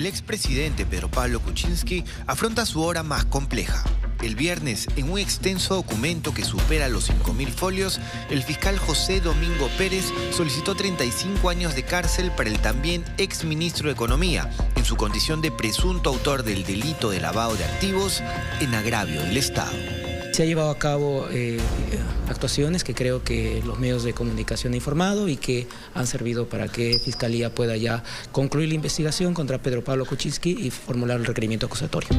el expresidente Pedro Pablo Kuczynski afronta su hora más compleja. El viernes, en un extenso documento que supera los 5.000 folios, el fiscal José Domingo Pérez solicitó 35 años de cárcel para el también exministro de Economía, en su condición de presunto autor del delito de lavado de activos en agravio del Estado. Se ha llevado a cabo actuaciones que creo que los medios de comunicación han informado y que han servido para que Fiscalía pueda ya concluir la investigación contra Pedro Pablo Kuczynski y formular el requerimiento acusatorio.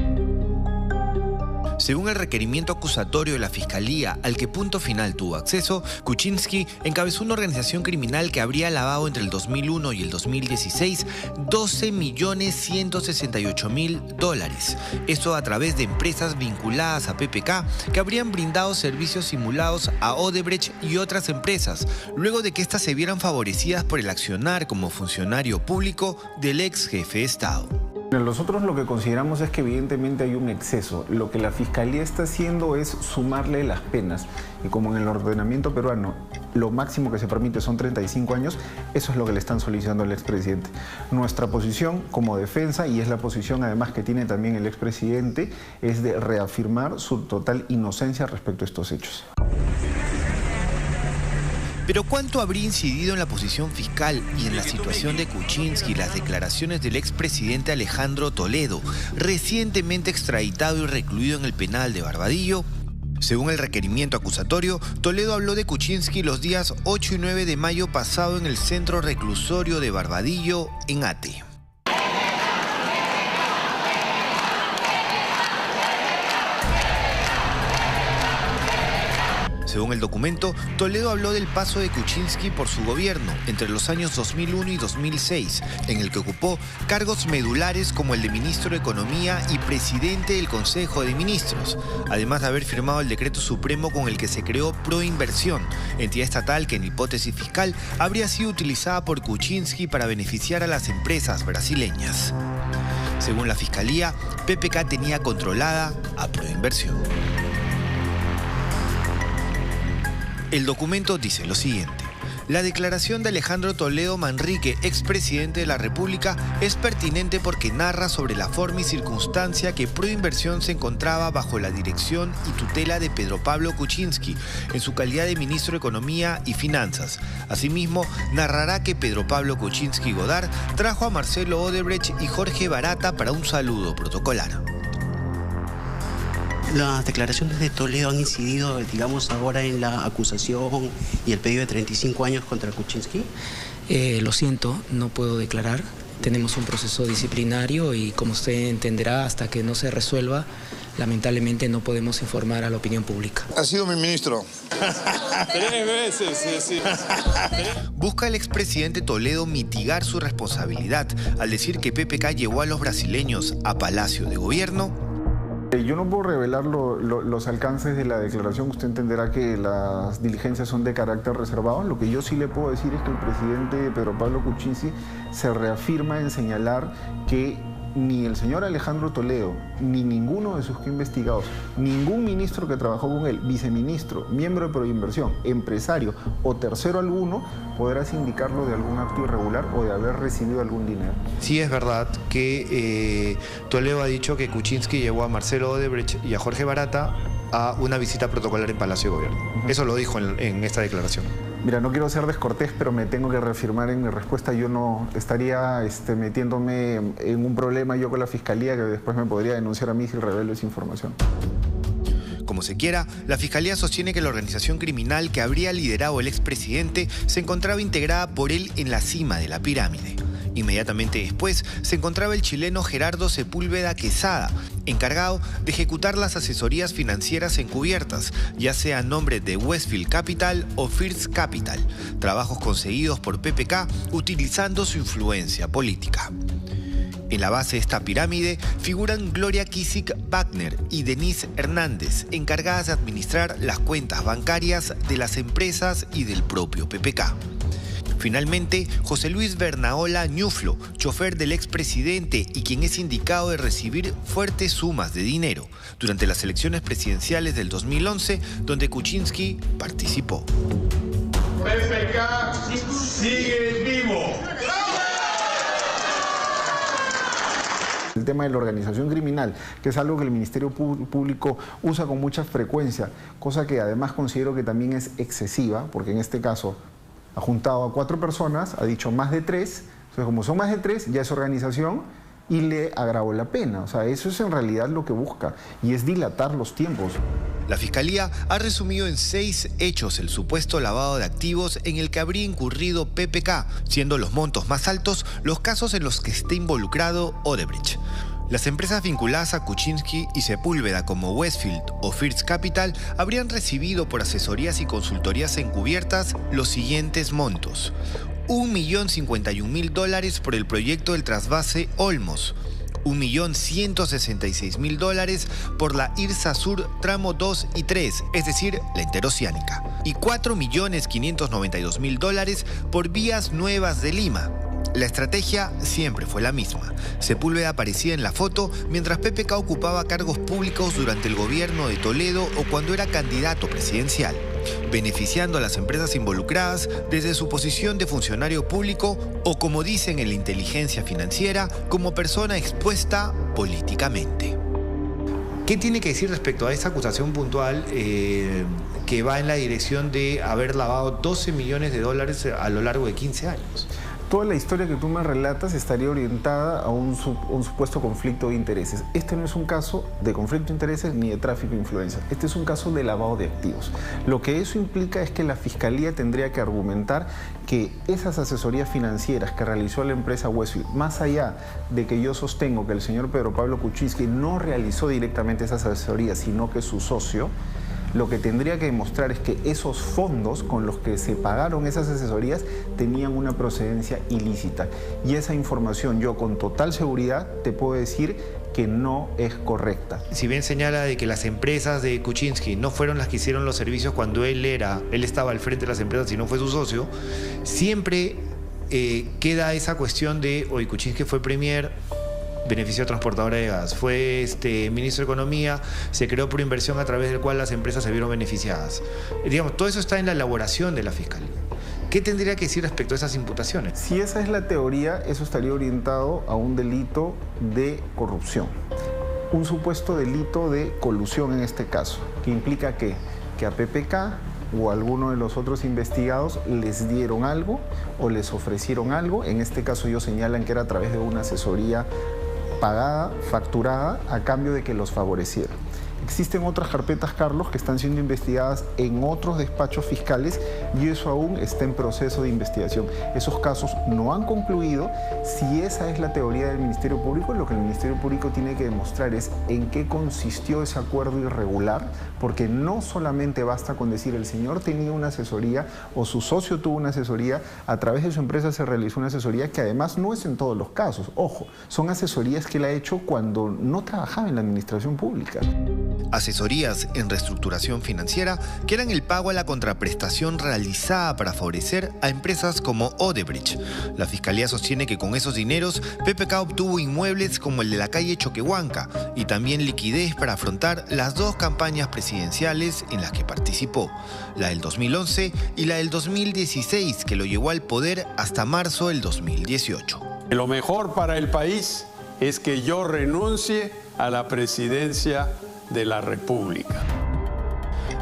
Según el requerimiento acusatorio de la Fiscalía, al que punto final tuvo acceso, Kuczynski encabezó una organización criminal que habría lavado entre el 2001 y el 2016 $12.168.000. Esto a través de empresas vinculadas a PPK que habrían brindado servicios simulados a Odebrecht y otras empresas, luego de que éstas se vieran favorecidas por el accionar como funcionario público del ex jefe de Estado. Nosotros lo que consideramos es que evidentemente hay un exceso. Lo que la Fiscalía está haciendo es sumarle las penas. Y como en el ordenamiento peruano lo máximo que se permite son 35 años, eso es lo que le están solicitando al expresidente. Nuestra posición como defensa, y es la posición además que tiene también el expresidente, es de reafirmar su total inocencia respecto a estos hechos. Pero ¿cuánto habría incidido en la posición fiscal y en la situación de Kuczynski las declaraciones del expresidente Alejandro Toledo, recientemente extraditado y recluido en el penal de Barbadillo? Según el requerimiento acusatorio, Toledo habló de Kuczynski los días 8 y 9 de mayo pasado en el centro reclusorio de Barbadillo, en Ate. Según el documento, Toledo habló del paso de Kuczynski por su gobierno entre los años 2001 y 2006, en el que ocupó cargos medulares como el de ministro de Economía y presidente del Consejo de Ministros, además de haber firmado el decreto supremo con el que se creó Proinversión, entidad estatal que en hipótesis fiscal habría sido utilizada por Kuczynski para beneficiar a las empresas brasileñas. Según la Fiscalía, PPK tenía controlada a Proinversión. El documento dice lo siguiente: la declaración de Alejandro Toledo Manrique, expresidente de la República, es pertinente porque narra sobre la forma y circunstancia que Proinversión se encontraba bajo la dirección y tutela de Pedro Pablo Kuczynski, en su calidad de ministro de Economía y Finanzas. Asimismo, narrará que Pedro Pablo Kuczynski Godard trajo a Marcelo Odebrecht y Jorge Barata para un saludo protocolar. Las declaraciones de Toledo han incidido, digamos, ahora en la acusación y el pedido de 35 años contra Kuczynski. Lo siento, no puedo declarar. Tenemos un proceso disciplinario y, como usted entenderá, hasta que no se resuelva, lamentablemente no podemos informar a la opinión pública. Ha sido mi ministro. 3 veces, sí. Busca el expresidente Toledo mitigar su responsabilidad al decir que PPK llevó a los brasileños a Palacio de Gobierno. Yo no puedo revelar los alcances de la declaración. Usted entenderá que las diligencias son de carácter reservado. Lo que yo sí le puedo decir es que el presidente Pedro Pablo Kuczynski se reafirma en señalar que ni el señor Alejandro Toledo, ni ninguno de sus investigados, ningún ministro que trabajó con él, viceministro, miembro de Proinversión, empresario o tercero alguno, podrá sindicarlo de algún acto irregular o de haber recibido algún dinero. Sí es verdad que Toledo ha dicho que Kuczynski llevó a Marcelo Odebrecht y a Jorge Barata a una visita protocolar en Palacio de Gobierno. Eso lo dijo en esta declaración. Mira, no quiero ser descortés, pero me tengo que reafirmar en mi respuesta. Yo no estaría metiéndome en un problema yo con la Fiscalía que después me podría denunciar a mí si revelo esa información. Como se quiera, la Fiscalía sostiene que la organización criminal que habría liderado el expresidente se encontraba integrada por él en la cima de la pirámide. Inmediatamente después se encontraba el chileno Gerardo Sepúlveda Quesada, encargado de ejecutar las asesorías financieras encubiertas, ya sea a nombre de Westfield Capital o First Capital, trabajos conseguidos por PPK utilizando su influencia política. En la base de esta pirámide figuran Gloria Kisik-Wagner y Denise Hernández, encargadas de administrar las cuentas bancarias de las empresas y del propio PPK. Finalmente, José Luis Bernaola Ñuflo, chofer del expresidente y quien es indicado de recibir fuertes sumas de dinero durante las elecciones presidenciales del 2011, donde Kuczynski participó. PPK sigue vivo. el tema de la organización criminal, que es algo que el Ministerio Público usa con mucha frecuencia, cosa que además considero que también es excesiva, porque en este caso ha juntado a 4 personas, ha dicho más de 3, entonces como son más de 3 ya es organización y le agravó la pena. O sea, eso es en realidad lo que busca y es dilatar los tiempos. La Fiscalía ha resumido en 6 hechos el supuesto lavado de activos en el que habría incurrido PPK, siendo los montos más altos los casos en los que esté involucrado Odebrecht. Las empresas vinculadas a Kuczynski y Sepúlveda como Westfield o First Capital habrían recibido por asesorías y consultorías encubiertas los siguientes montos: $1.051.000 por el proyecto del trasvase Olmos, $1.166.000 por la Irsa Sur tramo 2 y 3, es decir, la interoceánica, y $4.592.000 por Vías Nuevas de Lima. La estrategia siempre fue la misma. Sepúlveda aparecía en la foto mientras PPK ocupaba cargos públicos durante el gobierno de Toledo o cuando era candidato presidencial, beneficiando a las empresas involucradas desde su posición de funcionario público o, como dicen en la inteligencia financiera, como persona expuesta políticamente. ¿Qué tiene que decir respecto a esa acusación puntual que va en la dirección de haber lavado $12 millones a lo largo de 15 años? Toda la historia que tú me relatas estaría orientada a un supuesto conflicto de intereses. Este no es un caso de conflicto de intereses ni de tráfico de influencias. Este es un caso de lavado de activos. Lo que eso implica es que la Fiscalía tendría que argumentar que esas asesorías financieras que realizó la empresa Westfield, más allá de que yo sostengo que el señor Pedro Pablo Kuczynski no realizó directamente esas asesorías, sino que su socio, lo que tendría que demostrar es que esos fondos con los que se pagaron esas asesorías tenían una procedencia ilícita. Y esa información yo con total seguridad te puedo decir que no es correcta. Si bien señala de que las empresas de Kuczynski no fueron las que hicieron los servicios cuando él estaba al frente de las empresas y no fue su socio, siempre queda esa cuestión de, hoy Kuczynski fue premier, benefició a transportadora de gas, fue ministro de Economía, se creó por inversión a través del cual las empresas se vieron beneficiadas. Digamos, todo eso está en la elaboración de la Fiscalía. ¿Qué tendría que decir respecto a esas imputaciones? Si esa es la teoría, eso estaría orientado a un delito de corrupción. Un supuesto delito de colusión en este caso, que implica que a PPK o a alguno de los otros investigados les dieron algo o les ofrecieron algo. En este caso ellos señalan que era a través de una asesoría pagada, facturada, a cambio de que los favoreciera. Existen otras carpetas, Carlos, que están siendo investigadas en otros despachos fiscales y eso aún está en proceso de investigación. Esos casos no han concluido. Si esa es la teoría del Ministerio Público, lo que el Ministerio Público tiene que demostrar es en qué consistió ese acuerdo irregular, porque no solamente basta con decir el señor tenía una asesoría o su socio tuvo una asesoría, a través de su empresa se realizó una asesoría que además no es en todos los casos. Ojo, son asesorías que él ha hecho cuando no trabajaba en la administración pública. Asesorías en reestructuración financiera que eran el pago a la contraprestación realizada para favorecer a empresas como Odebrecht. La Fiscalía sostiene que con esos dineros PPK obtuvo inmuebles como el de la calle Choquehuanca y también liquidez para afrontar las 2 campañas presidenciales en las que participó, la del 2011 y la del 2016, que lo llevó al poder hasta marzo del 2018. Lo mejor para el país es que yo renuncie a la presidencia de la República.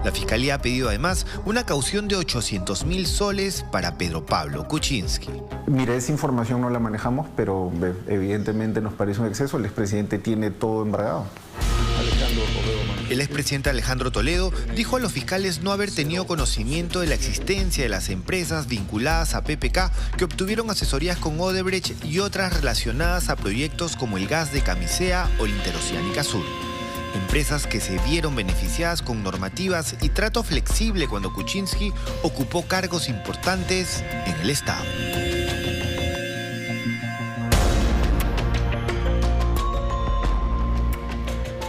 La Fiscalía ha pedido además una caución de 800.000 soles para Pedro Pablo Kuczynski. Mire, esa información no la manejamos, pero evidentemente nos parece un exceso. El expresidente tiene todo embargado. El expresidente Alejandro Toledo dijo a los fiscales no haber tenido conocimiento de la existencia de las empresas vinculadas a PPK que obtuvieron asesorías con Odebrecht y otras relacionadas a proyectos como el gas de Camisea o la Interoceánica Sur. Empresas que se vieron beneficiadas con normativas y trato flexible cuando Kuczynski ocupó cargos importantes en el Estado.